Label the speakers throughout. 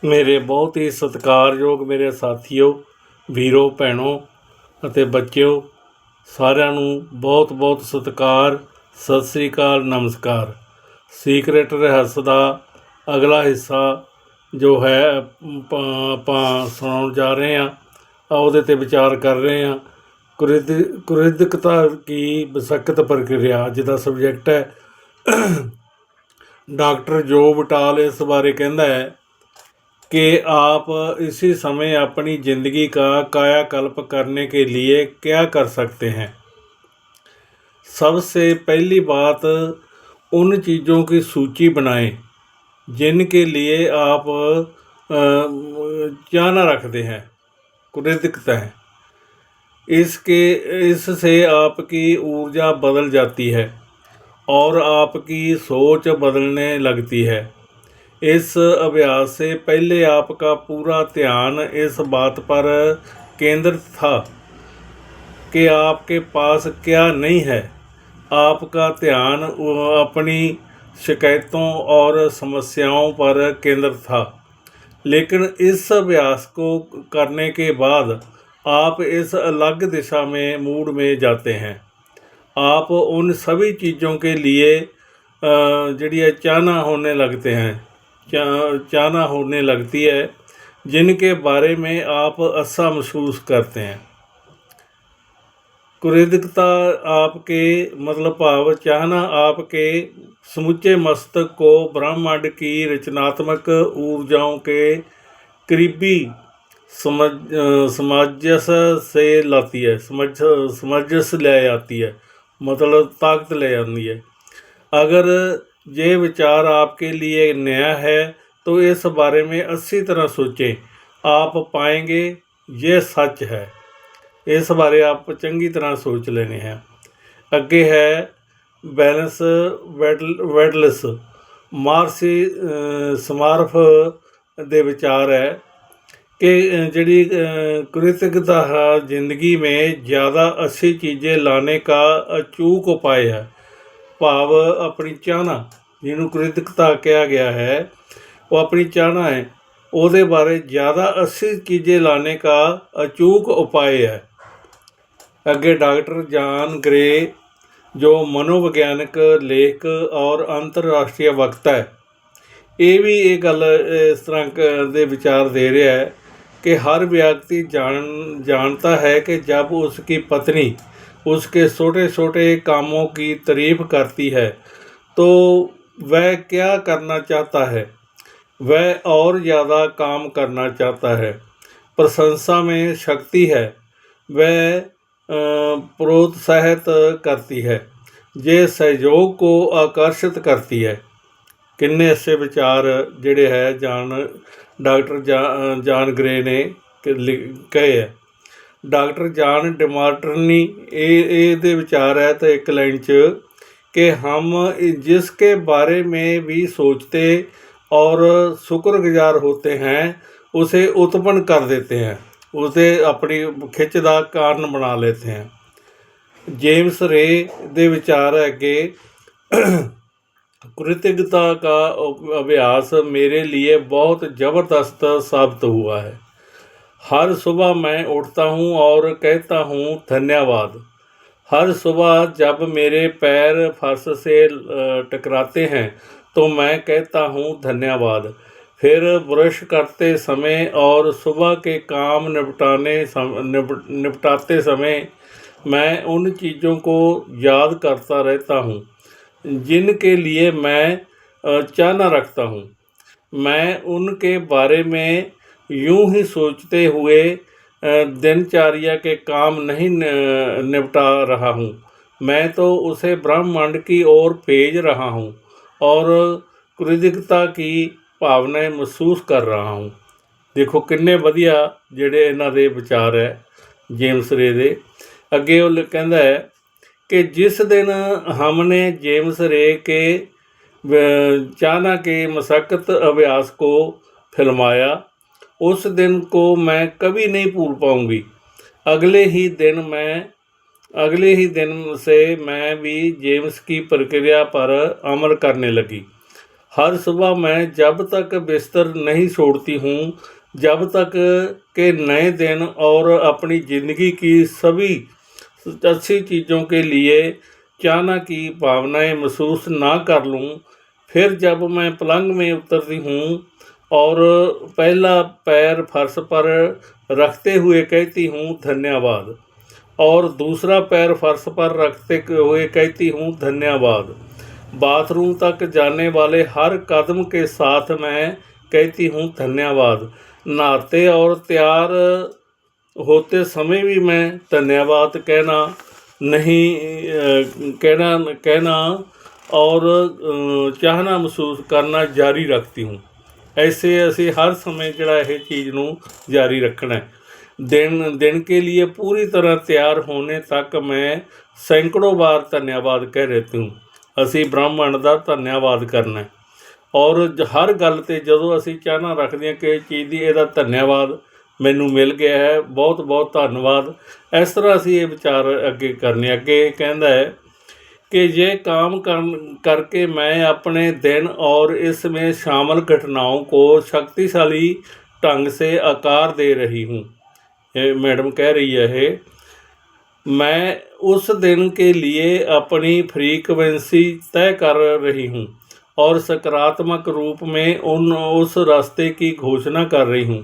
Speaker 1: ਮੇਰੇ ਬਹੁਤ ਹੀ ਸਤਿਕਾਰਯੋਗ ਮੇਰੇ ਸਾਥੀਓ, ਵੀਰੋ, ਭੈਣੋ ਅਤੇ ਬੱਚਿਓ, ਸਾਰਿਆਂ ਨੂੰ ਬਹੁਤ ਬਹੁਤ ਸਤਿਕਾਰ, ਸਤਿ ਸ੍ਰੀ ਅਕਾਲ, ਨਮਸਕਾਰ। ਸੀਕਰੇਟ ਰਹੱਸ ਦਾ ਅਗਲਾ ਹਿੱਸਾ ਜੋ ਹੈ ਆਪਾਂ ਸੁਣਾਉਣ ਜਾ ਰਹੇ ਹਾਂ, ਉਹਦੇ 'ਤੇ ਵਿਚਾਰ ਕਰ ਰਹੇ ਹਾਂ। ਕੁਰਿਦਕਤਾ ਕੀ ਮਸੱਕਤ ਪ੍ਰਕਿਰਿਆ ਅੱਜ ਦਾ ਸਬਜੈਕਟ ਹੈ। डॉक्टर जो बटाल इस बारे कहता है कि आप इसी समय अपनी ज़िंदगी का कायाकल्प करने के लिए क्या कर सकते हैं। सबसे पहली बात, उन चीज़ों की सूची बनाएं जिनके लिए आप चाहना रखते हैं, कुरिदकता है। इससे आपकी ऊर्जा बदल जाती है और आपकी सोच बदलने लगती है। इस अभ्यास से पहले आपका पूरा ध्यान इस बात पर केंद्रित था कि आपके पास क्या नहीं है। आपका ध्यान अपनी शिकायतों और समस्याओं पर केंद्रित था। लेकिन इस अभ्यास को करने के बाद आप इस अलग दिशा में मूड में जाते हैं। आप उन सभी चीज़ों के लिए जड़िया चाहना होने लगते हैं, चाहना होने लगती है जिनके बारे में आप अच्छा महसूस करते हैं। कुरिदकता आपके मतलब भाव चाहना आपके समूचे मस्तिष्क को ब्रह्मांड की रचनात्मक ऊर्जाओं के करीबी सामंजस्य से लाती है, सामंजस्य ले आती है, मतलब ताकत ले जाती है। अगर ये विचार आपके लिए नया है तो इस बारे में अच्छी तरह सोचें। आप पाएंगे ये सच है। इस बारे आप चंगी तरह सोच लेने हैं। अगे है बैलेंस वेडलिस मार्सी समारफ दे विचार है कि जिहड़ी कृतज्ञता जिंदगी में ज़्यादा अच्छी चीज़ें लाने का अचूक उपाय है। भाव अपनी चाहना, जिन्होंने कृतज्ञता कहा गया है, वो अपनी चाहना है, ਉਹਦੇ बारे ज़्यादा अच्छी चीज़ें लाने का अचूक उपाय है। अगे डॉक्टर जॉन ग्रे जो मनोविज्ञानक लेखक और अंतरराष्ट्रीय वक्ता है, ये भी ये गल इस तरह के विचार दे रहा है कि हर व्यक्ति जानता है कि जब उसकी पत्नी उसके छोटे छोटे कामों की तारीफ करती है तो वह क्या करना चाहता है। वह और ज़्यादा काम करना चाहता है। प्रशंसा में शक्ति है, वह प्रोत्साहित करती है, ये सहयोग को आकर्षित करती है। किन्ने अच्छे विचार जिहड़े है डॉक्टर जॉन ग्रे ने कहे है। डॉक्टर जॉन डिमार्टिनी ये विचार है तो एक लाइन च कि हम जिसके बारे में भी सोचते और शुक्रगुजार होते हैं उसे उत्पन्न कर देते हैं, उसे अपनी खिच का कारण बना लेते हैं। जेम्स रे दे विचार है कि कृतज्ञता का अभ्यास मेरे लिए बहुत ज़बरदस्त साबित हुआ है। हर सुबह मैं उठता हूँ और कहता हूँ धन्यवाद। हर सुबह जब मेरे पैर फर्श से टकराते हैं तो मैं कहता हूँ धन्यवाद। फिर ब्रश करते समय और सुबह के काम निपटाते समय मैं उन चीज़ों को याद करता रहता हूँ जिनके लिए मैं चाहना रखता हूँ। मैं उनके बारे में यूं ही सोचते हुए दिनचर्या के काम नहीं निपटा रहा हूँ, मैं तो उसे ब्रह्मांड की ओर भेज रहा हूँ और कृतज्ञता की भावनाएं महसूस कर रहा हूँ। देखो किन्ने वधिया जिहड़े इन्हां दे विचार है जेम्स रे दे। अगे वो कहता है कि जिस दिन हमने जेम्स रे के चाहना के मशक्कत अभ्यास को फिल्माया, उस दिन को मैं कभी नहीं भूल पाऊँगी। अगले ही दिन से मैं भी जेम्स की प्रक्रिया पर अमल करने लगी। हर सुबह मैं जब तक बिस्तर नहीं छोड़ती हूँ, जब तक के नए दिन और अपनी ज़िंदगी की सभी अच्छी चीज़ों के लिए चाहना की भावनाएं महसूस ना कर लूँ, फिर जब मैं पलंग में उतरती हूँ और पहला पैर फर्श पर रखते हुए कहती हूँ धन्यवाद, और दूसरा पैर फर्श पर रखते हुए कहती हूँ धन्यवाद। बाथरूम तक जाने वाले हर कदम के साथ मैं कहती हूँ धन्यवाद। नहाते और तैयार होते समय भी मैं धन्यवाद कहना नहीं कहना कहना और ਚਾਹਨਾ ਮਹਿਸੂਸ ਕਰਨਾ ਜਾਰੀ ਰੱਖਦੀ ਹੂੰ। ऐसे ਅਸੀਂ हर समय ਜਿਹੜਾ ਇਹ चीज़ ਨੂੰ जारी रखना है। दिन के लिए पूरी तरह तैयार होने तक मैं सैकड़ों बार धन्यवाद कह रहती हूँ। ਅਸੀਂ ਬ੍ਰਹਮੰਡ ਦਾ ਧੰਨਵਾਦ ਕਰਨਾ ਹੈ, ਔਰ ਹਰ ਗੱਲ 'ਤੇ ਜਦੋਂ ਅਸੀਂ ਚਾਹਨਾ ਰੱਖਦੇ ਹਾਂ ਕਿ ਇਹ ਚੀਜ਼ ਦੀ ਇਹਦਾ ਧੰਨਵਾਦ ਮੈਨੂੰ ਮਿਲ ਗਿਆ ਹੈ, ਬਹੁਤ ਬਹੁਤ ਧੰਨਵਾਦ। ਇਸ ਤਰ੍ਹਾਂ ਅਸੀਂ ਇਹ ਵਿਚਾਰ ਅੱਗੇ ਕਰਨੇ। ਅੱਗੇ ਕਹਿੰਦਾ ਹੈ कि ये काम करके मैं अपने दिन और इसमें शामिल घटनाओं को शक्तिशाली ढंग से आकार दे रही हूँ। ये मैडम कह रही है, मैं उस दिन के लिए अपनी फ्रीक्वेंसी तय कर रही हूँ और सकारात्मक रूप में उस रास्ते की घोषणा कर रही हूँ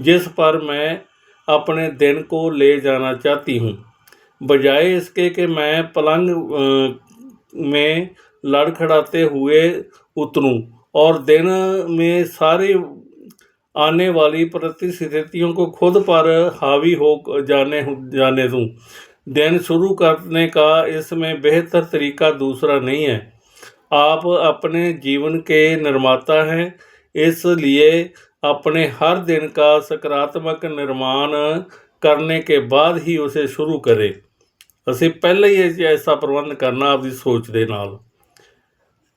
Speaker 1: जिस पर मैं अपने दिन को ले जाना चाहती हूँ, बजाय इसके कि मैं पलंग में लड़खड़ाते हुए उतरूं और दिन में सारी आने वाली परिस्थितियों को खुद पर हावी हो जाने दूं। दिन शुरू करने का इसमें बेहतर तरीका दूसरा नहीं है। आप अपने जीवन के निर्माता हैं, इसलिए अपने हर दिन का सकारात्मक निर्माण करने के बाद ही उसे शुरू करें। ਅਸੀਂ ਪਹਿਲਾਂ ਹੀ ਐਸਾ ਪ੍ਰਬੰਧ ਕਰਨਾ ਆਪਦੀ ਸੋਚ ਦੇ ਨਾਲ।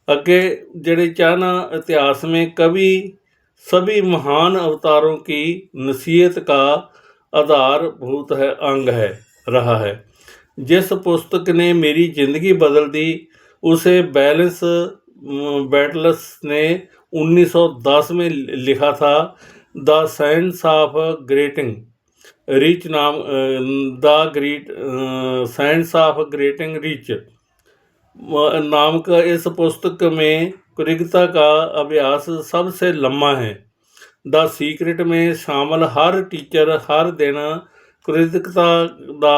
Speaker 1: ਅੱਗੇ ਜਿਹੜੇ चाहना इतिहास में कवि सभी महान अवतारों की नसीहत का आधारभूत है अंग है रहा है। जिस पुस्तक ने मेरी ज़िंदगी बदल दी उसे बैटल्स ने 1910 में लिखा था। The science of getting rich नाम the great science of getting rich नाम का इस पुस्तक में कृतज्ञता का अभ्यास सबसे लंबा है। द सीक्रेट में शामिल हर टीचर हर दिन कृतज्ञता का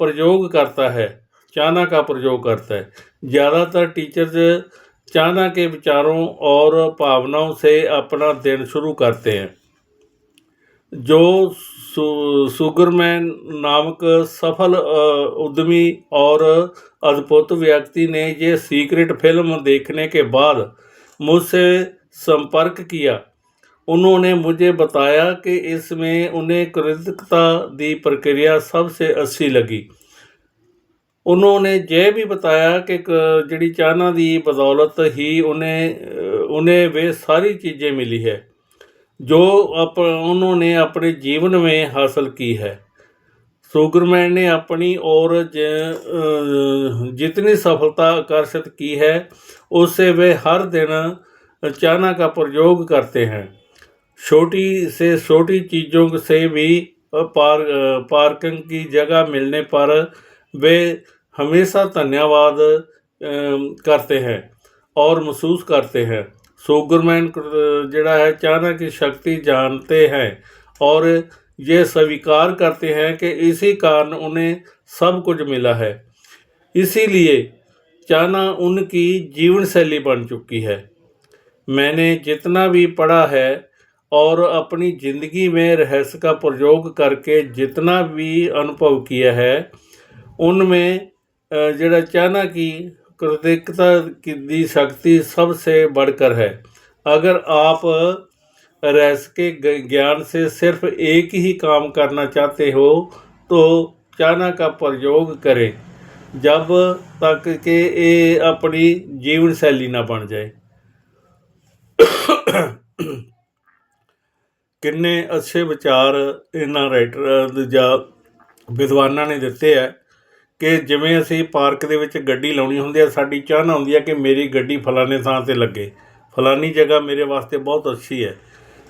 Speaker 1: प्रयोग करता है, चाहना का प्रयोग करता है। ज़्यादातर टीचर्स चाहना के विचारों और भावनाओं से अपना दिन शुरू करते हैं। जो सुगरमैन नामक सफल उद्यमी और अद्भुत व्यक्ति ने ये सीक्रेट फिल्म देखने के बाद मुझसे संपर्क किया, उन्होंने मुझे बताया कि इसमें उन्हें कृतज्ञता की प्रक्रिया सबसे अच्छी लगी। उन्होंने यह भी बताया कि जिहड़ी चाहना की बदौलत ही उन्हें वे सारी चीज़ें मिली है जो उन्होंने अपने जीवन में हासिल की है। सुगरमैन ने अपनी ओर जितनी सफलता आकर्षित की है उससे वे हर दिन चाहना का प्रयोग करते हैं। छोटी से छोटी चीज़ों से भी पार्किंग की जगह मिलने पर वे हमेशा धन्यवाद करते हैं और महसूस करते हैं। सुगरमैन जिहड़ा है चाहना की शक्ति जानते हैं और ये स्वीकार करते हैं कि इसी कारण उन्हें सब कुछ मिला है। इसीलिए चाहना उनकी जीवन शैली बन चुकी है। मैंने जितना भी पढ़ा है और अपनी ज़िंदगी में रहस्य का प्रयोग करके जितना भी अनुभव किया है, उनमें जिहड़ा चाहना की कृतज्ञता की शक्ति सबसे बढ़कर है। अगर आप रहस्य के ज्ञान से सिर्फ एक ही काम करना चाहते हो तो चाहना का प्रयोग करें जब तक कि ये अपनी जीवन शैली ना बन जाए। किन्ने अच्छे विचार इन्हां राइटर ਜਾਂ ਵਿਦਵਾਨਾਂ ਨੇ ਦਿੱਤੇ ਹੈ ਕਿ ਜਿਵੇਂ ਅਸੀਂ ਪਾਰਕ ਦੇ ਵਿੱਚ ਗੱਡੀ ਲਾਉਣੀ ਹੁੰਦੀ ਹੈ, ਸਾਡੀ ਚਾਹਨਾ ਹੁੰਦੀ ਹੈ ਕਿ ਮੇਰੀ ਗੱਡੀ ਫਲਾਣੇ ਥਾਂ 'ਤੇ ਲੱਗੇ, फलानी जगह मेरे वास्ते बहुत अच्छी है।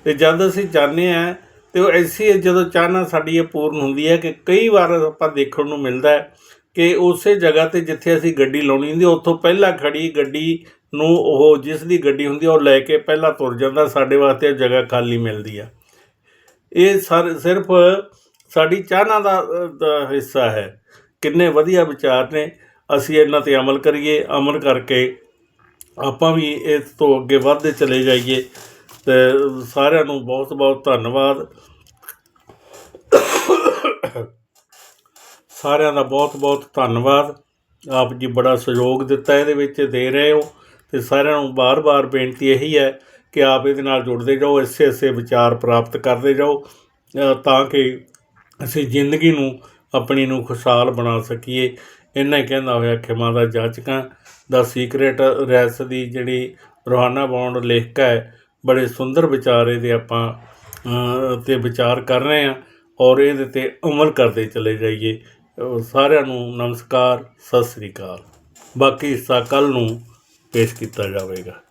Speaker 1: तो जद असीं जाने हैं तो ऐसी जो चाहना साडी ये पूर्ण होंदी है कि कई बार आपां देखण नूं मिलदा है कि उस जगह ते जिथे असीं गड्डी लाउणी हुंदी उत्थों पहला खड़ी गड्डी नूं ओह जिस दी गड्डी हुंदी है ओह लैके पहला तुर जांदा, साडे वास्ते जगह खाली मिलदी है। ये सिर्फ साडी चाहना दा हिस्सा है। किन्ने वधिया विचार ने, असीं इन्हां ते अमल करिए, अमल करके आपां भी इस तो अगे वधदे चले जाइए। ते सारिआं नूं बहुत बहुत धन्नवाद। सारिआं दा बहुत बहुत धन्नवाद। आप जी बड़ा सहयोग दिता इहदे विच, दे रहे हो। ते सारिआं नूं बार बार बेनती यही है कि आप इहदे नाल जुड़दे जाओ, ऐसे ऐसे विचार प्राप्त करते जाओ तां कि असीं जिंदगी नूं अपनी नूं खुशहाल बना सकीए। इन्ना ही कहंदा होया खिमा दा जाचकां। द सीक्रेट रैस दी जिहड़ी रोहाना बौंड लेखिका है, बड़े सुंदर विचार इहदे आपां ते विचार कर रहे हैं और इहदे ते अमल करते चले जाइए। सारिआं नूं नमस्कार, सत श्री अकाल। बाकी हिस्सा कल नूं पेश किया जाएगा।